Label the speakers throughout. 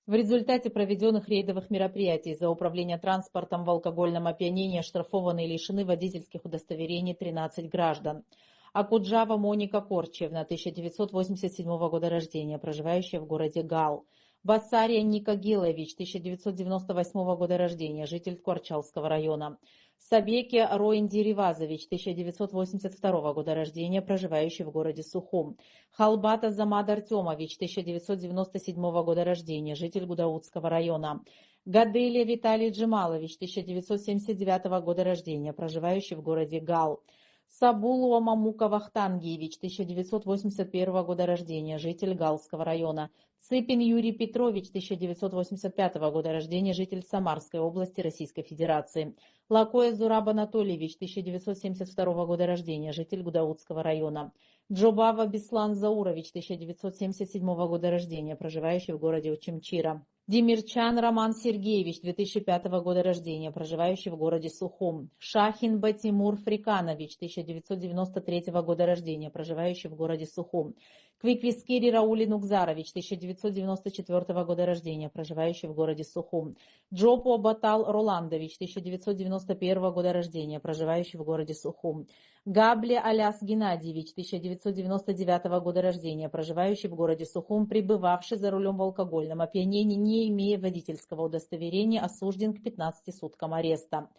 Speaker 1: В результате проведенных рейдовых мероприятий за управление транспортом в алкогольном опьянении оштрафованы и лишены водительских удостоверений 13 граждан. Акуджава Моника Корчевна, 1987 года рождения, проживающая в городе Гал. Басария Ника Гилович, 1998 года рождения, житель Корчалского района. Сабеки Роинди Ривазович, 1982 года рождения, проживающий в городе Сухум. Халбата Замад Артемович, 1997 года рождения, житель Гудаутского района. Гаделия Виталий Джемалович, 1979 года рождения, проживающий в городе Гал. Сабулова Мамука Вахтангиевич, 1981 года рождения, житель Галского района. Цыпин Юрий Петрович, 1985 года рождения, житель Самарской области Российской Федерации. Лакоя Зураб Анатольевич, 1972 года рождения, житель Гудаутского района. Джобава Беслан Заурович, 1977 года рождения, проживающий в городе Учимчира. Демирчан Роман Сергеевич, 2005 года рождения, проживающий в городе Сухум. Шахин Батимур Фриканович, 1993 года рождения, проживающий в городе Сухум. Квиквискири Раули Нукзарович, 1994 года рождения, проживающий в городе Сухум. Джопо Батал Роландович, 1991 года рождения, проживающий в городе Сухум. Габли Аляс Геннадьевич, 1999 года рождения, проживающий в городе Сухум, пребывавший за рулем в алкогольном опьянении, не имея водительского удостоверения, осужден к 15 суткам ареста.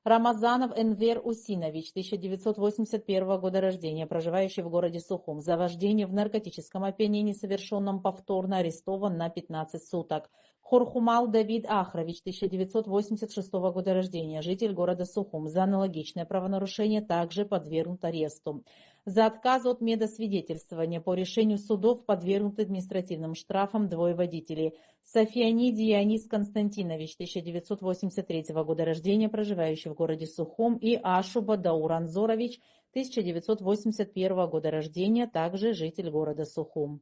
Speaker 1: Рамазанов Энвер Усинович, 1981 года рождения, проживающий в городе Сухум, за вождение в наркотическом опьянении, совершенном повторно, арестован на 15 суток. Хорхумал Давид Ахрович, 1986 года рождения, житель города Сухум, за аналогичное правонарушение также подвергнут аресту. За отказ от медосвидетельствования по решению судов подвергнуты административным штрафам двое водителей. Софияни Дионис Константинович, 1983 года рождения, проживающий в городе Сухум, и Ашуба Дауранзорович, 1981 года рождения, также житель города Сухум.